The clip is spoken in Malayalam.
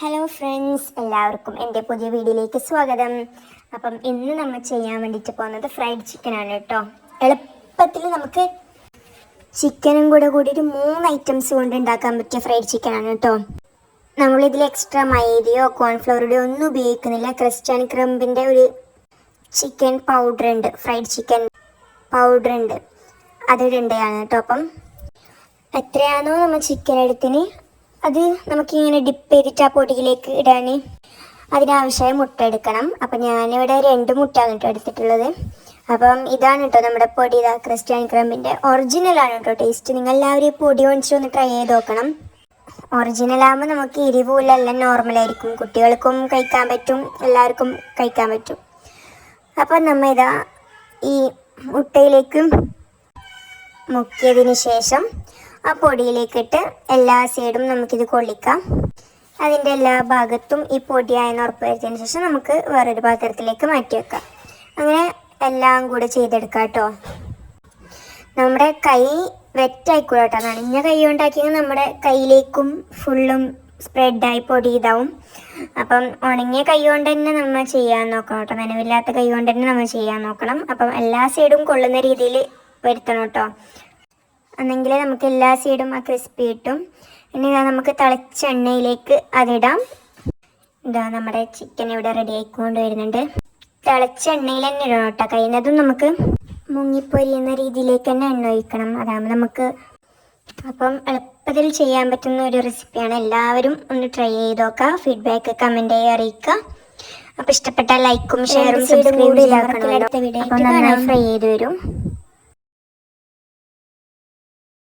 ഹലോ ഫ്രണ്ട്സ്, എല്ലാവർക്കും എൻ്റെ പുതിയ വീഡിയോയിലേക്ക് സ്വാഗതം. അപ്പം ഇന്ന് നമ്മൾ ചെയ്യാൻ വേണ്ടിയിട്ട് പോകുന്നത് ഫ്രൈഡ് ചിക്കനാണ് കേട്ടോ. എളുപ്പത്തിൽ നമുക്ക് ചിക്കനും കൂടെ കൂടിയിട്ട് 3 ഐറ്റംസ് കൊണ്ട് ഉണ്ടാക്കാൻ പറ്റിയ ഫ്രൈഡ് ചിക്കനാണ് കേട്ടോ. നമ്മളിതിൽ എക്സ്ട്രാ മൈദയോ കോൺഫ്ലവറുടെയോ ഒന്നും ഉപയോഗിക്കുന്നില്ല. ക്രിസ്ത്യൻ ക്രംബിൻ്റെ ഒരു ചിക്കൻ പൗഡർ ഉണ്ട്, ഫ്രൈഡ് ചിക്കൻ പൗഡർ ഉണ്ട്, അതിടേണ്ടതാണ് കേട്ടോ. അപ്പം എത്രയാണോ നമ്മൾ ചിക്കൻ എടുത്തിന് അത് നമുക്കിങ്ങനെ ഡിപ്പ് ചെയ്തിട്ട് ആ പൊടിയിലേക്ക് ഇടാൻ അതിനാവശ്യമായ മുട്ട എടുക്കണം. അപ്പം ഞാനിവിടെ 2 മുട്ടയാണ് കേട്ടോ എടുത്തിട്ടുള്ളത്. അപ്പം ഇതാണ് കേട്ടോ നമ്മുടെ പൊടി. ഇതാ ക്രിസ്ത്യൻ ക്രംബിൻ്റെ ഒറിജിനലാണ് കേട്ടോ ടേസ്റ്റ്. നിങ്ങളെല്ലാവരും ഈ പൊടി മേടിച്ച് ഒന്ന് ട്രൈ ചെയ്ത് നോക്കണം. ഒറിജിനലാകുമ്പോൾ നമുക്ക് എരിവുമില്ല, എല്ലാം നോർമലായിരിക്കും. കുട്ടികൾക്കും കഴിക്കാൻ പറ്റും, എല്ലാവർക്കും കഴിക്കാൻ പറ്റും. അപ്പം നമ്മൾ ഇതാ ഈ മുട്ടയിലേക്ക് മുക്കിയതിന് ശേഷം ആ പൊടിയിലേക്കിട്ട് എല്ലാ സൈഡും നമുക്കിത് കൊള്ളിക്കാം. അതിൻ്റെ എല്ലാ ഭാഗത്തും ഈ പൊടിയായെന്ന് ഉറപ്പ് വരുത്തിയതിന് ശേഷം നമുക്ക് വേറൊരു പാത്രത്തിലേക്ക് മാറ്റി വെക്കാം. അങ്ങനെ എല്ലാം കൂടെ ചെയ്തെടുക്കാം കേട്ടോ. നമ്മുടെ കൈ വെറ്റായിക്കൂടെ കേട്ടോ. നനഞ്ഞ കൈ കൊണ്ടാക്കിയെങ്കിൽ നമ്മുടെ കയ്യിലേക്കും ഫുള്ളും സ്പ്രെഡായി പൊടി ഇതാവും. അപ്പം ഉണങ്ങിയ കൈ കൊണ്ട് തന്നെ നമ്മൾ ചെയ്യാൻ നോക്കണം കേട്ടോ. നനവില്ലാത്ത കൈ കൊണ്ട് തന്നെ നമ്മൾ ചെയ്യാൻ നോക്കണം. അപ്പം എല്ലാ സൈഡും കൊള്ളുന്ന രീതിയിൽ വരുത്തണം കേട്ടോ. എന്നെങ്കിൽ നമുക്ക് എല്ലാ സൈഡും ആ ക്രിസ്പി കിട്ടും. ഇനി നമുക്ക് തിളച്ച എണ്ണയിലേക്ക് അതിടാം. ഇതാ നമ്മുടെ ചിക്കൻ ഇവിടെ റെഡി ആയിക്കൊണ്ട് വരുന്നുണ്ട്. തിളച്ച എണ്ണയിൽ തന്നെ ഇടണം കേട്ടോ. കഴിയുന്നതും നമുക്ക് മുങ്ങിപ്പൊരിയുന്ന രീതിയിലേക്ക് തന്നെ എണ്ണ ഒഴിക്കണം. അതാകുമ്പോൾ നമുക്ക് അപ്പം എളുപ്പത്തിൽ ചെയ്യാൻ പറ്റുന്ന ഒരു റെസിപ്പിയാണ്. എല്ലാവരും ഒന്ന് ട്രൈ ചെയ്ത് നോക്കുക. ഫീഡ്ബാക്ക് കമൻറ്റായി അറിയിക്കുക. അപ്പോൾ ഇഷ്ടപ്പെട്ടാൽ ലൈക്കും ഷെയറും സബ്സ്ക്രൈബ് ചെയ്യാൻ മറക്കരുത്. അടുത്ത വീഡിയോ നന്നായി ഫ്രൈ ചെയ്ത് വരും.